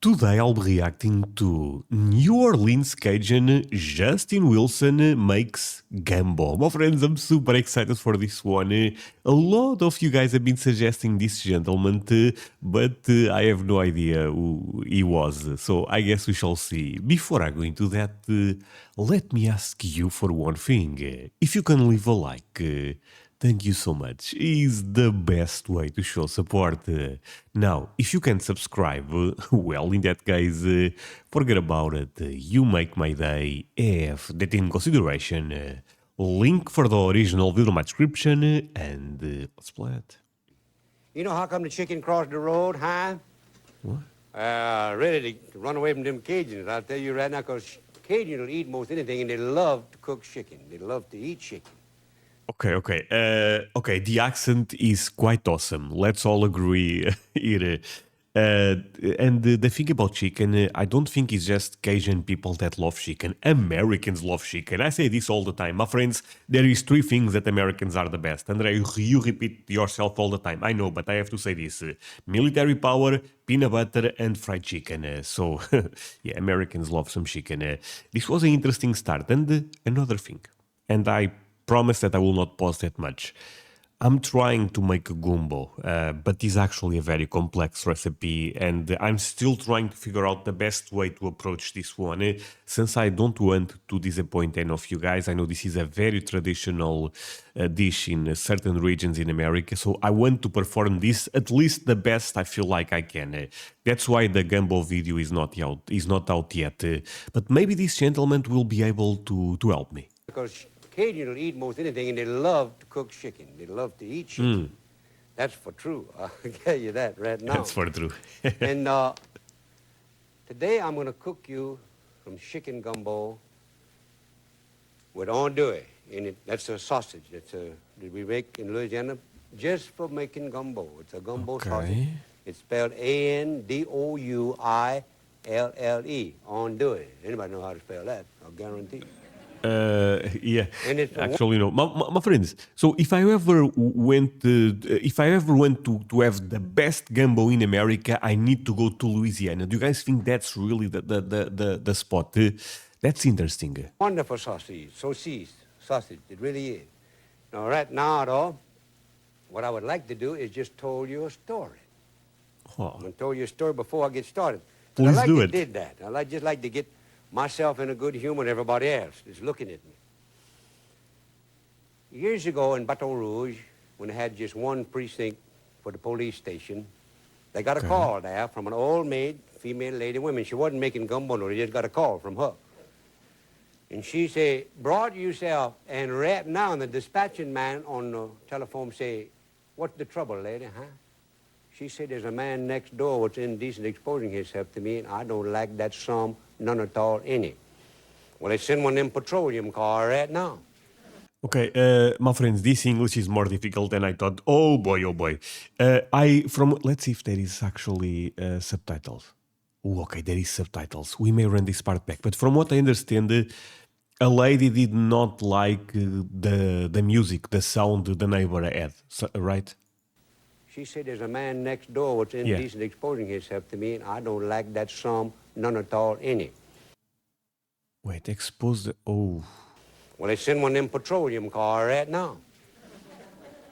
Today I'll be reacting to New Orleans Cajun Justin Wilson makes gumbo. My friends, I'm super excited for this one. A lot of you guys have been suggesting this gentleman, but I have no idea who he was. So I guess we shall see. Before I go into that, let me ask you for one thing. If you can leave a like, thank you so much. It's the best way to show support. Now, if you can subscribe, well, in that case, forget about it. You make my day. Have that in consideration. Link for the original video in my description, and let's play it. You know how come the chicken crossed the road, huh? What? Ready to run away from them Cajuns. I'll tell you right now, because Cajuns will eat most anything, and they love to cook chicken. They love to eat chicken. Okay. The accent is quite awesome. Let's all agree here. And the thing about chicken, I don't think it's just Cajun people that love chicken. Americans love chicken. I say this all the time. My friends, there is three things that Americans are the best. André, you repeat yourself all the time. I know, but I have to say this. Military power, peanut butter, and fried chicken. So, yeah, Americans love some chicken. This was an interesting start. And another thing, and I promise that I will not pause that much. I'm trying to make a gumbo, but it's actually a very complex recipe, and I'm still trying to figure out the best way to approach this one. Since I don't want to disappoint any of you guys, I know this is a very traditional dish in certain regions in America, so I want to perform this at least the best I feel like I can. That's why the gumbo video is not out yet, but maybe this gentleman will be able to help me. Because Cajun will eat most anything, and they love to cook chicken. They love to eat chicken. That's for true. I'll tell you that right now. That's for true. And today I'm going to cook you some chicken gumbo with andouille in it. That's a sausage that we make in Louisiana just for making gumbo. It's a gumbo sausage. It's spelled Andouille, andouille. Anybody know how to spell that? I'll guarantee. Yeah, actually, no. My friends, so if I ever went to have the best gumbo in America, I need to go to Louisiana. Do you guys think that's really the spot? That's interesting. Wonderful sausage, sausage, it really is. Now, right now, though, what I would like to do is just tell you a story. Oh. I'm going to tell you a story before I get started. Please I do it. did that. I just like to get myself in a good humor and everybody else is looking at me. Years ago in Baton Rouge, when they had just one precinct for the police station, they got a call there from an old maid, female lady, woman. She wasn't making gumbo, no, they just got a call from her. And she said, brought yourself, and right now the dispatching man on the telephone say, what's the trouble, lady, huh? She said, there's a man next door what's indecent exposing himself to me, and I don't like that some, none at all, any. Well, they send one of them petroleum car right now. Okay, my friends, this English is more difficult than I thought. Oh boy. Let's see if there is actually subtitles. Oh, okay, there is subtitles. We may run this part back, but from what I understand, a lady did not like the music, the sound the neighbor had, right? She said, there's a man next door what's indecent exposing himself to me, and I don't like that some, none at all, any. Wait, expose the... Oh. Well, they send one of them petroleum car right now.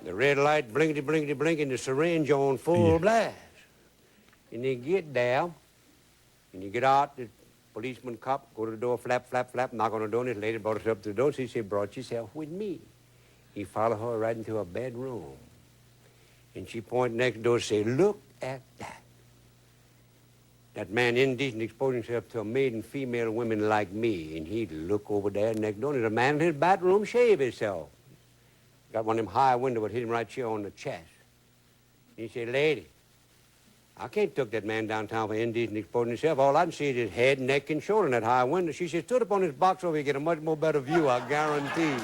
The red light blinking, the syringe on full blast. And you get there, and you get out, the policeman cop, go to the door, flap, knock on the door, and this lady brought us up to the door. She said, brought yourself with me. He followed her right into her bedroom. And she pointed next door and said, look at that. That man indecent exposing himself to a maiden female women like me. And he'd look over there next door, and there's a man in his bathroom shave himself. Got one of them high windows that hit him right here on the chest. And he said, lady, I can't took that man downtown for indecent exposing himself. All I can see is his head, neck, and shoulder in that high window. She said, stood up on this box over here, get a much more better view, I guarantee.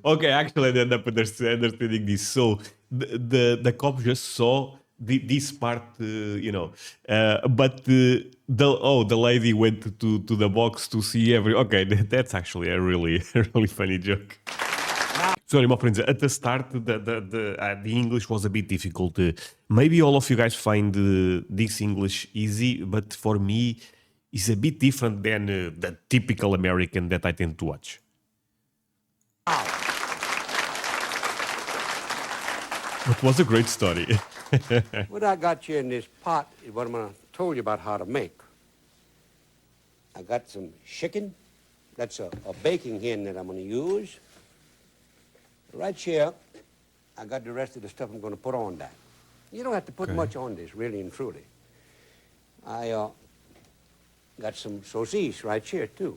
Okay, actually, I end up understanding this. So the cop just saw this part, but the lady went to the box to see every. Okay, that's actually a really really funny joke. Sorry, my friends. At the start, the English was a bit difficult. Maybe all of you guys find this English easy, but for me, it's a bit different than the typical American that I tend to watch. It was a great story. What I got you in this pot is what I'm going to tell you about how to make. I got some chicken. That's a baking hen that I'm going to use. Right here, I got the rest of the stuff I'm going to put on that. You don't have to put much on this, really and truly. I got some sausages right here, too.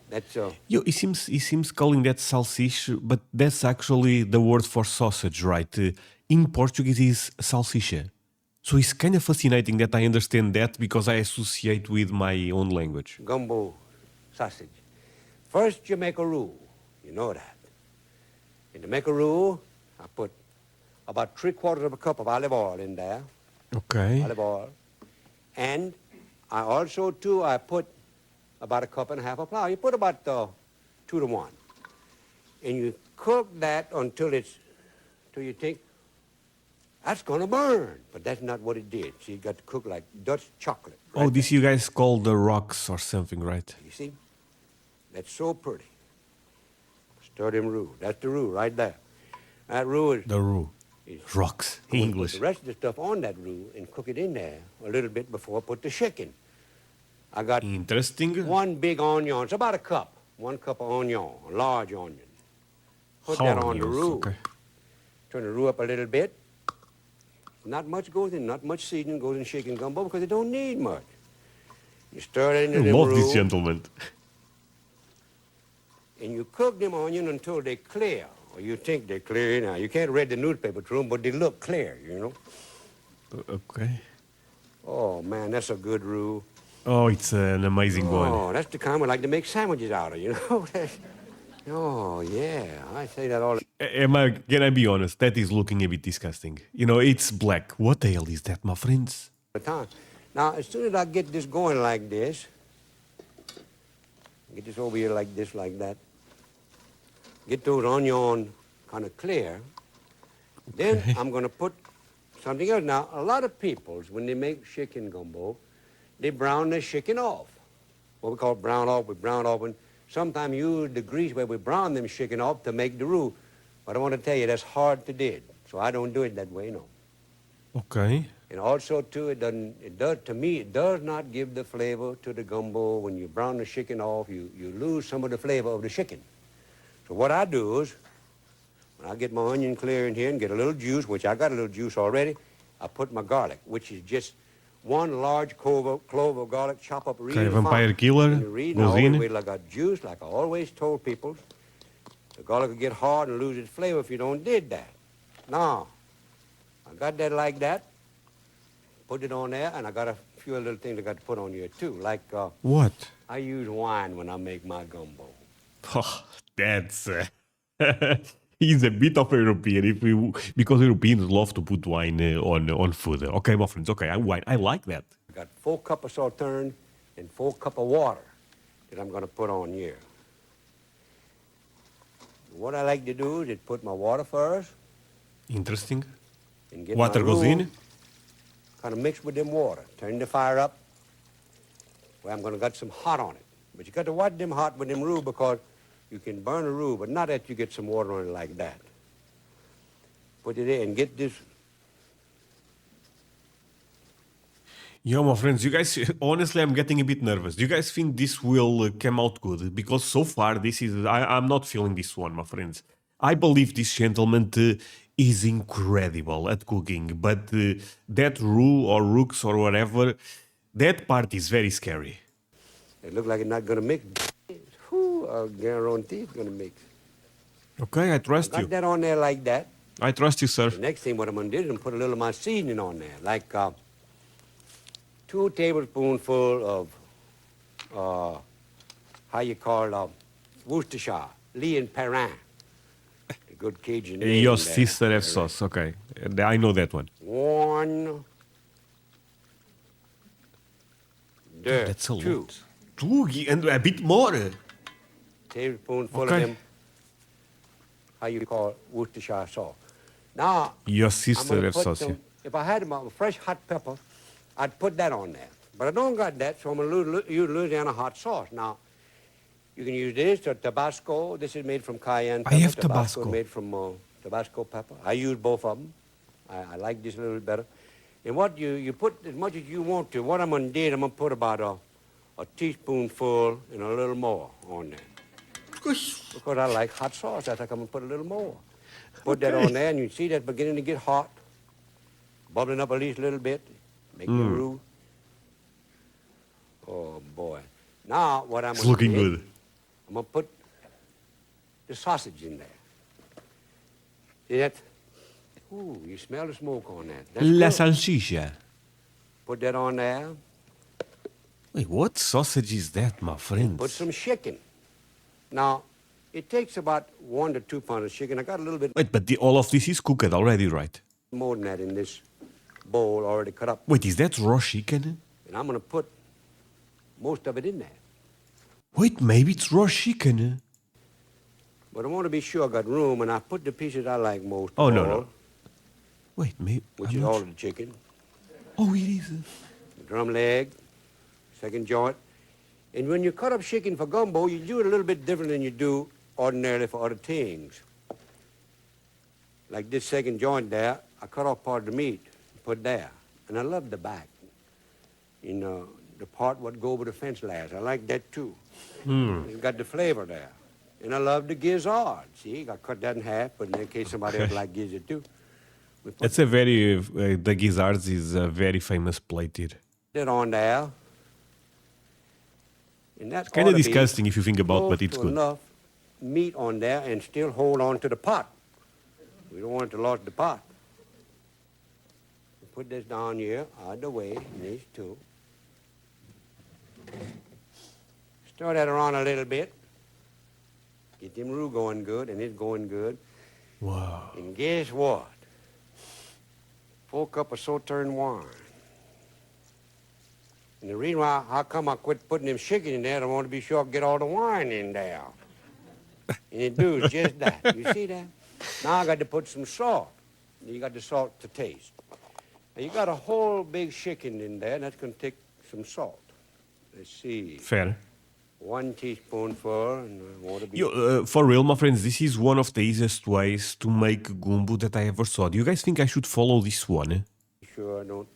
That's Yo, he seems calling that salsicha, but that's actually the word for sausage, right? In Portuguese is salsicha. So it's kind of fascinating that I understand that because I associate with my own language. gumbo sausage. First, you make a roux. You know that. And to make a roux, I put about 3/4 of a cup of olive oil in there. Okay. Olive oil. And I also, too, I put about 1.5 cups of flour. You put about 2 to 1. And you cook that until you think, that's going to burn. But that's not what it did. See, you got to cook like Dutch chocolate. Oh, right this there. you guys call the rocks or something, right? You see? That's so pretty. Stir them roux. That's the roux right there. That roux is... The roux. Rocks. I'm gonna English. Put the rest of the stuff on that roux and cook it in there a little bit before I put the chicken. I got Interesting. one big onion. It's about a cup. 1 cup of onion, a large onion. Put that on the Onions, roux. okay. Turn the roux up a little bit. Not much goes in, not much seasoning goes in chicken gumbo because it don't need much. You stir it I into the love roux, this gentleman. and you cook them onions until they clear. Or you think they're clear now. You can't read the newspaper through them, but they look clear, you know. Okay. Oh, man, that's a good roux. Oh, it's an amazing one. Oh, that's the kind we like to make sandwiches out of, you know. Oh, yeah, I say that all Can I be honest? That is looking a bit disgusting. You know, it's black. What the hell is that, my friends? the time. Now, as soon as I get this going like this, get this over here like this, like that, get those onions kind of clear, then I'm going to put something else. Now, a lot of people, when they make chicken gumbo, they brown their chicken off. What we call brown off, we brown off, and sometimes use the grease where we brown them chicken off to make the roux. But I want to tell you, that's hard to do. So I don't do it that way, no. Okay. And also, too, to me, it does not give the flavor to the gumbo. When you brown the chicken off, you lose some of the flavor of the chicken. So what I do is, when I get my onion clear in here and get a little juice, which I got a little juice already, I put my garlic, which is just one large clove of garlic, chop up real Okay, fine. vampire killer And you read, goes now, in. wait till I got juice, like I always told people. The garlic will get hard and lose its flavor if you don't did that. Now, I got that like that. Put it on there, and I got a few little things I got to put on here, too. Like, What? I use wine when I make my gumbo. Oh, that's... he's a bit of a European, because Europeans love to put wine on food. Okay, my friends, okay, wine. I like that. I got 4 cups of sauterne and 4 cups of water that I'm going to put on here. What I like to do is put my water first Interesting. and get Water my goes roux in. kind of mixed with them water. Turn the fire up where I'm going to get some hot on it. But you got to watch them hot with them roux because you can burn a roux, but not that you get some water on it like that. Put it in and get this. Yo, my friends, you guys, honestly, I'm getting a bit nervous. Do you guys think this will come out good? Because so far, I'm not feeling this one, my friends. I believe this gentleman is incredible at cooking, but that roux or roux or whatever, that part is very scary. It look like it's not going to mix. Whew, I guarantee it's going to mix. Okay, I trust Got you. that on there like that. I trust you, sir. The next thing what I'm going to do is I'm put a little of my seasoning on there, like 2 tablespoonfuls of, how you call it, Worcestershire, Lee and Perrin. The good Cajun name Your there. sister have sauce, okay. I know that one. 1, there, That's a 2 lot. 2, and a bit more. tablespoonful Okay. of them how you call Worcestershire sauce. Now, Your I'm sister going to have put sauce, yeah. some, if I had my fresh hot pepper, I'd put that on there. But I don't got that, so I'm going to use Louisiana hot sauce. Now, you can use this or Tabasco. This is made from cayenne I pepper. have Tabasco is Tabasco. made from Tabasco pepper. I use both of them. I like this a little better. And what you put as much as you want to. What I'm going to do, I'm going to put about a teaspoonful and a little more on there. Because I like hot sauce, I think I'm going to put a little more. Put that on there, and you see that beginning to get hot, bubbling up at least a little bit. Make your roux. Oh, boy. Now, what I'm It's going to looking do, good. I'm going to put the sausage in there. See that? Ooh, you smell the smoke on that. That's La good. salchicha. Put that on there. Wait, what sausage is that, my friends? Put some chicken. Now, it takes about 1 to 2 pounds of chicken. I got a little bit Wait, but all of this is cooked already, right? more than that in this bowl already cut up. Wait, is that raw chicken? And I'm going to put most of it in there. Wait, maybe it's raw chicken. But I want to be sure I got room, and I put the pieces I like most Oh, of no, all, no. Wait, maybe. which I'm is not all sure. of the chicken, Oh, it is. the drum leg, second joint. And when you cut up chicken for gumbo, you do it a little bit different than you do ordinarily for other things. Like this second joint there, I cut off part of the meat, put there. And I love the back. You know, the part what go over the fence layers. I like that too. It's got the flavor there. And I love the gizzard. See, I cut that in half, but in case somebody else like gizzard too. We put That's a very. The gizzards is a very famous plate here. it on there. And that's Kind of disgusting if you think about, but it's good. Enough meat on there and still hold on to the pot. We don't want it to lose the pot. Put this down here, out of the way, these two. Stir that around a little bit. Get them roux going good, and it's going good. Wow. And guess what? 4 cups of Sauterne wine. And the reason why, how come I quit putting them chicken in there, I want to be sure I get all the wine in there. And it do just that. You see that? Now I got to put some salt. You got the salt to taste. Now you got a whole big chicken in there, and that's going to take some salt. Let's see. Fair. 1 teaspoonful, and I want to be... For real, my friends, this is one of the easiest ways to make gumbo that I ever saw. Do you guys think I should follow this one? Sure I don't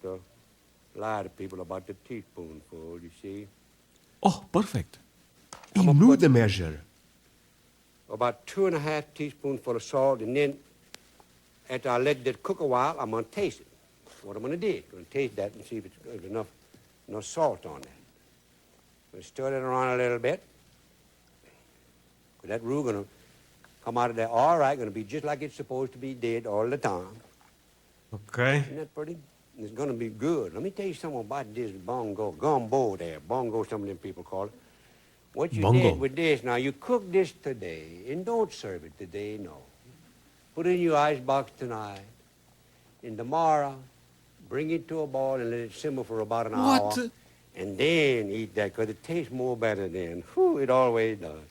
lie to people about the teaspoonful, you see. Oh, perfect. I'm He gonna knew put- the measure. About 2.5 teaspoonful of salt, and then after I let that cook a while, I'm going to taste it. What I'm going to do, I'm going to taste that and see if it's enough salt on that. I'm going to stir that around a little bit. But that roux going to come out of there all right, going to be just like it's supposed to be did all the time. Okay. Isn't that pretty? And it's going to be good. Let me tell you something about this gumbo there. Bongo, some of them people call it. What you Bongo. did with this, now you cook this today, and don't serve it today, no. Put it in your ice box tonight. And tomorrow, bring it to a boil and let it simmer for about an What? hour. And then eat that, because it tastes more better then. Whew, it always does.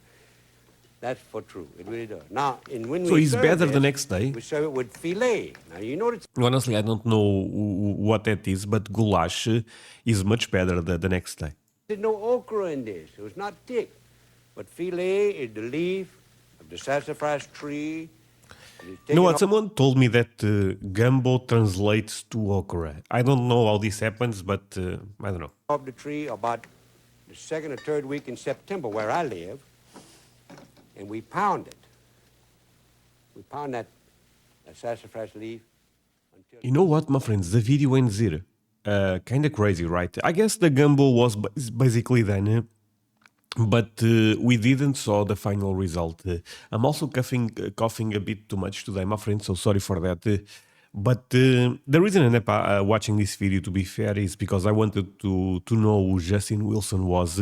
That's for true. It really does. Now, and when So we it's serve better this, the next day? we serve it with filet. Now, you know it's Honestly, I don't know what that is, but goulash is much better the next day. There's no okra in this, so it's not thick. But filet is the leaf of the sassafras tree. You know what? Someone told me that gumbo translates to okra. I don't know how this happens, but I don't know. Off the tree about the 2nd or 3rd week in September, where I live, and we pound it. We pound that sassafras leaf until... You know what, my friends? The video ends here. Kind of crazy, right? I guess the gumbo was basically done, but we didn't saw the final result. I'm also coughing a bit too much today, my friends, so sorry for that. But the reason I ended up watching this video, to be fair, is because I wanted to know who Justin Wilson was.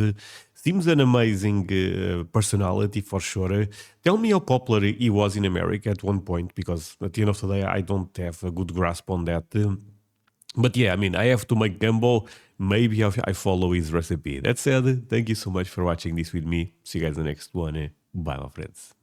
Seems an amazing personality for sure. Tell me how popular he was in America at one point, because at the end of the day, I don't have a good grasp on that. But yeah, I mean, I have to make gumbo. Maybe I follow his recipe. That said, thank you so much for watching this with me. See you guys in the next one. Bye, my friends.